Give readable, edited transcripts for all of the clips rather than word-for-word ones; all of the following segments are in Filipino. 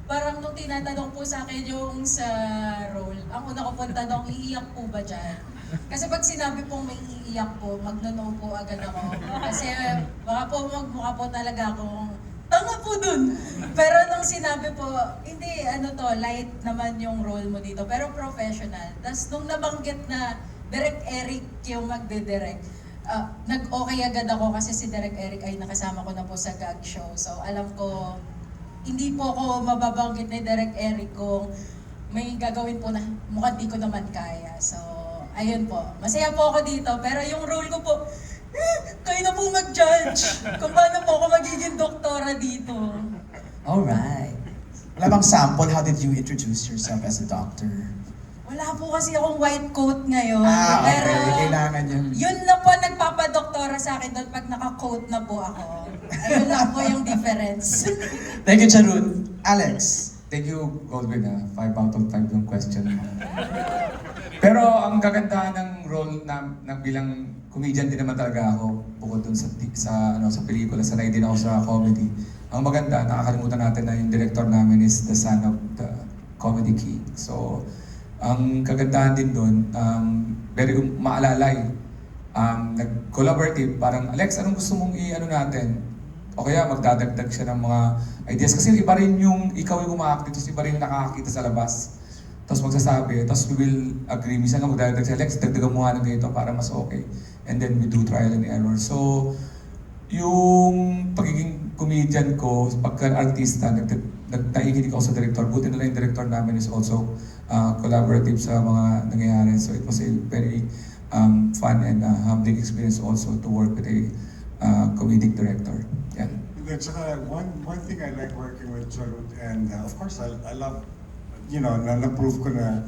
parang nung tinatanong po sa akin yung sa role, ang una ko po tanong, iiyak po ba dyan? Kasi pag sinabi pong may iiyak po, magno-no po agad ako. Kasi baka po magmukha po talaga akong tanga po dun. Pero nung sinabi po, hindi, ano to, light naman yung role mo dito, pero professional. Tapos nung nabanggit na Direk Eric yung magde-direct, nag-okay agad ako kasi si Direk Eric ay nakasama ko na po sa gag show. So alam ko, hindi po ako mababanggit ni Direk Eric kung may gagawin po na mukhang di ko naman kaya. So, ayun po. Masaya po ako dito, pero yung role ko po, kayo na po mag-judge kung paano po ako magiging doktora dito. Alright. Wala bang sample? How did you introduce yourself as a doctor? Wala po kasi akong white coat ngayon. Okay. Pero Kailangan yun. yun na po nagpapadoktora sa akin doon pag naka-coat na po ako. Ayun lang po yung difference. Thank you, Charun. Alex. Thank you, Goldwyn. 5 out of 5 yung question mo. Pero ang kagandahan ng role ng bilang comedian din naman talaga ako, bukod dun sa pelikula, sanay din ako sa comedy. Ang maganda, nakakalimutan natin na yung director namin is the son of the comedy king. So, ang kagandahan din dun, very maalalay. Nag-collaborative, parang, Alex, anong gusto mong i-ano natin? O kaya magdadagdag siya ng mga ideas. Kasi iba rin yung ikaw yung umaakit, tapos iba rin yung nakakakita sa labas. Tapos magsasabi, tapos we will agree. Minsan nga magdadagdag siya, Alex, dagdagan mo nga ng ganito para mas okay. And then we do trial and error. So, yung pagiging comedian ko, pagka-artista, nagtaiginig ako sa director. Buti na lang yung director namin is also collaborative sa mga nangyayari. So it was a very fun and humbling experience also to work with a comedic director. Yeah. At saka, one thing I like working with Charut, and of course, I love, na-prove ko na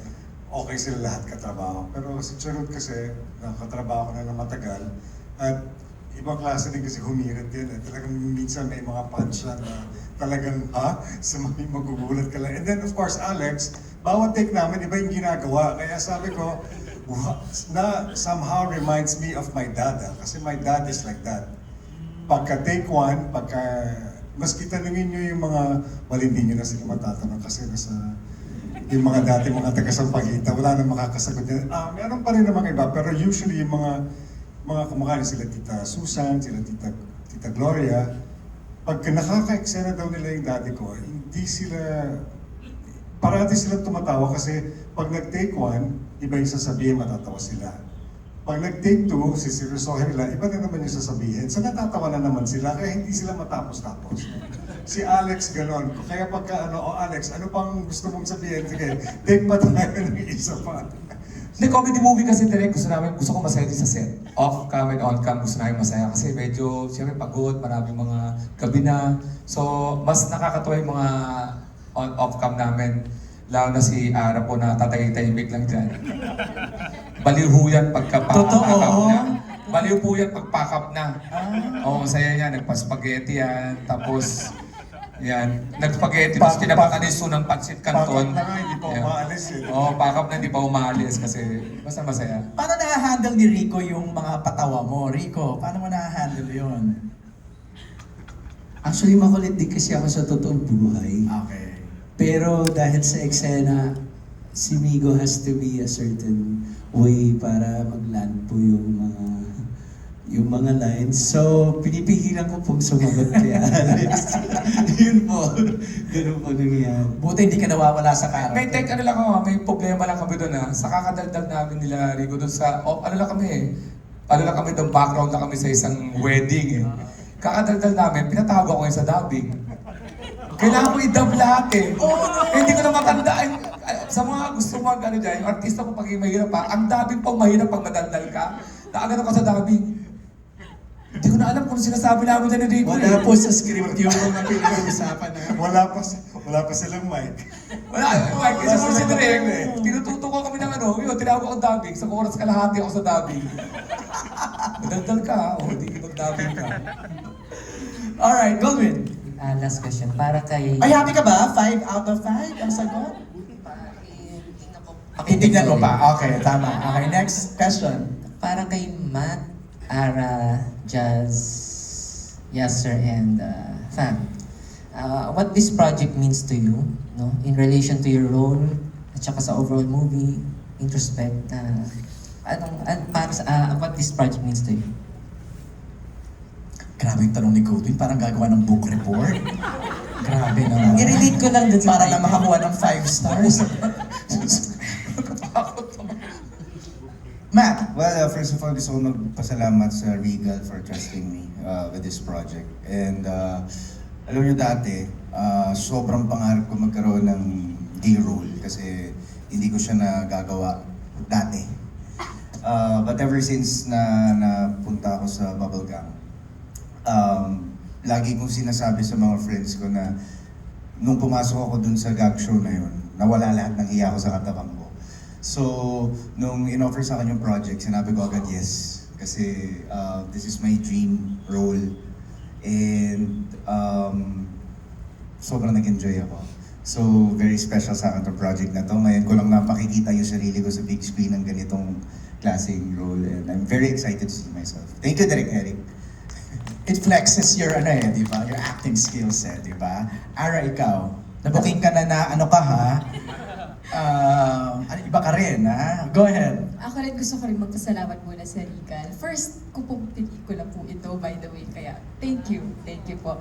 okay sila lahat katrabaho. Pero si Charut kasi, nakatrabaho ko na matagal, at ibang klase din kasi humirit din. Talagang minsan may mga punchline na talagang, sa mga magugulat ka lang. And then, of course, Alex, bawat take namin, iba yung ginagawa. Kaya sabi ko, na somehow reminds me of my dad. Kasi my dad is like that. Pagka take one, maski tanungin nyo yung mga, hindi nyo na sila matatanong kasi nasa, yung mga dati mga taga-Sampaguita, wala nang makakasagot yan. Meron pa rin namang iba, pero usually yung mga kumakain sila Tita Susan, sila Tita Gloria, pagka nakaka-eksena daw nila yung daddy ko, hindi sila, parati silang tumatawa kasi pag nag-take one, iba yung sasabihin, matatawa sila. Pag nag-take two, siseryosohin nila, iba na naman yung sasabihin. So natatawa na naman sila, kaya hindi sila matapos-tapos. Si Alex ganon. Kaya pagka Alex, ano pang gusto mong sabihin? Sige, take pa tayo ng isa pa. Hindi, comedy movie kasi direct, gusto ko masaya din sa set. Off-cam and on-cam, gusto namin masaya. Kasi medyo, siyempre pagod, maraming mga gabi na. So, mas nakakatuwa yung mga off-cam namin. Lalo na si Ara po na tatay-tahimik lang dyan. Baliw ho yan pagka-pack na. Baliw po yan pag-pack na. Oo, saya niya. Nagpa-spaghetti yan. Tapos, yan. Nag-spaghetti. Tapos pinapakaniso ng pancit canton. Pakap na nga, hindi pa umaalis eh. Oo, pakap na hindi pa umaalis kasi basta masaya. Paano na-handle ni Rico yung mga patawa mo? Rico, paano mo na-handle yun? Actually, makulit din kasi ako sa totoong buhay. Okay. Pero dahil sa eksena, si Migo has to be a certain way para mag-land po yung mga lines. So, pinipigilan ko pong sumagot kay Alex. Yun po. Ganun po nangyayari. Buti hindi ka nawawala sa character. May ano lang ako, may problema lang kami doon sa kakadaldal namin nila Rico doon sa, ano lang kami doon, background lang kami sa isang wedding eh. Kakadaldal namin, pinatawag ako ngayon sa dubbing. Kailangan ko i-dub lahat eh. Hindi ko na matandaan. Sa mga gusto mag dyan, yung artista po pag mahirap pa, ang dubbing po mahirap pag madaldal ka. Nakagano ka sa dubbing. Hindi ko na alam kung sinasabi namin dyan ni Rico. Wala po sa script yung mga pinag-uusapan na. Wala pa silang mic. Wala, Mike, isa po si Direk. Tinututo ko kami ng yun, tinawag ako dubbing. Sa oras kalahati ako sa dubbing. Madaldal ka, hindi mag-dubbing ka. Alright, Goldwyn. Last question, para kay... Ay, happy ka ba? 5 out of 5 ang sagot? Titignan ko pa. Okay, tama. Okay, next question. Para kay Matt, Ara, Jazz, Yasser, and Fam. what this project means to you, no? In relation to your role, at saka sa overall movie, introspect, what this project means to you. Grabe yung tanong ni Goldwyn, parang gagawa ng book report. Grabe naman. I-relate ko lang dun sa Para na title. makakuha ng 5 stars. Matt, Well, first of all, gusto ko magpasalamat sa Regal for trusting me with this project. And alam niyo dati, sobrang pangarap ko magkaroon ng gay role kasi hindi ko siya nagagawa dati. But ever since na napunta ako sa Bubblegum, lagi kong sinasabi sa mga friends ko na nung pumasok ako dun sa gag show na yun, nawala lahat ng hiya ko sa katawan ko. So, nung in-offer sa akin yung project, sinabi ko agad yes. Kasi this is my dream role. And sobrang nag-enjoy ako. So, very special sa akin itong project na to. Ngayon ko lang napakikita yung sarili ko sa big screen ng ganitong klaseng role. And I'm very excited to see myself. Thank you, Direk Eric. it flexes your di ba? Your acting skills di ba? Ara, ikaw, nabuking ka na ano ka ha? Iba ka rin ha? Go ahead. Ako rin gusto ko rin magpasalamat muna sa Regal. First ko pong pelikula po ito, by the way, kaya thank you po.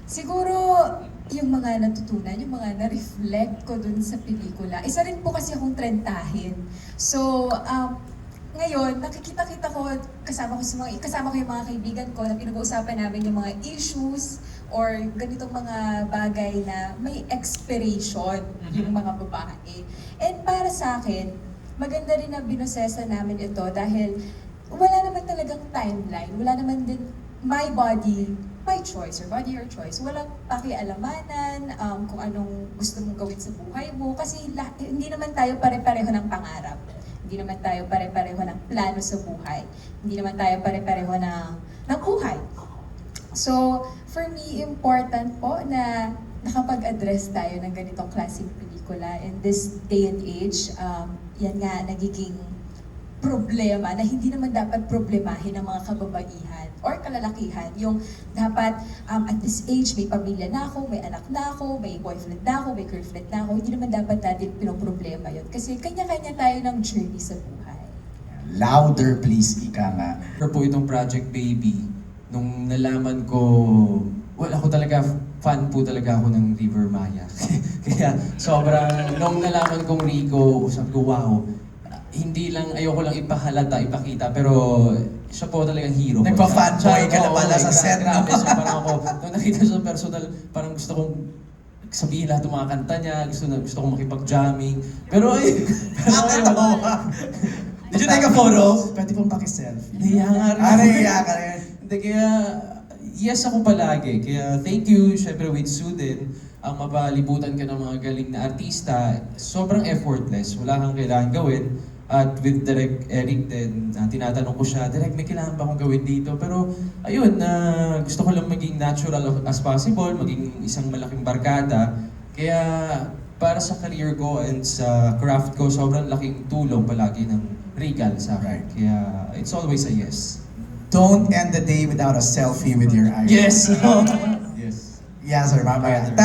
Siguro, yung mga natutunan, yung mga na-reflect ko dun sa pelikula, isa rin po kasi akong trentahin. So, ngayon, nakikita-kita ko, kasama ko yung mga kaibigan ko na pinag-uusapan namin yung mga issues or ganitong mga bagay na may expiration yung mga babae. And para sa akin, maganda rin na binosesa namin ito dahil wala naman talagang timeline, wala naman din my body, my choice, or body your choice. Walang pakialamanan kung anong gusto mong gawin sa buhay mo kasi hindi naman tayo pare-pareho ng pangarap. Hindi naman tayo pare-pareho ng plano sa buhay. Hindi naman tayo pare-pareho ng buhay. So, for me, important po na nakapag-address tayo ng ganitong klaseng pelikula. In this day and age, yan nga, nagiging problema na hindi naman dapat problemahin ng mga kababaihan or kalalakihan. Yung dapat at this age, may pamilya na ako, may anak na ako, may boyfriend na ako, may girlfriend na ako. Hindi naman dapat natin pinoproblema yun. Kasi kanya-kanya tayo ng journey sa buhay. Louder please, ika nga. Po itong Project Baby, nung nalaman ko, well, ako talaga, fan po talaga ako ng River Maya. Kaya sobrang, nung nalaman kong Rico, sabi ko, wow, hindi lang, ayoko lang ipakita, pero siya po talagang hero ko. Nagpa-fanboy ka na pala sa set, no? Grabe, so parang ako, nung nakita sa personal, parang gusto kong sabihin lahat ng mga kanta niya, gusto kong makipag-jamming. Pero ay, Did you take a photo? Pwede pong paki-selfie. nahiya nga rin. Nahiya ka rin. Hindi, kaya yes ako palagi. Kaya thank you, syempre with Sue din, ang mapalibutan ka ng mga galing na artista, sobrang effortless. Wala kang kailangan gawin. At with Direk Eric din, tinatanong ko siya, Direk, may kailangan ba akong gawin dito? Pero ayun, gusto ko lang maging natural as possible, maging isang malaking barkada. Kaya para sa career ko and sa craft ko, sobrang laking tulong palagi ng Regal sa akin. Kaya it's always a yes. Don't end the day without a selfie with your idol. Yes! Yes, sir. Mamaya. Tan,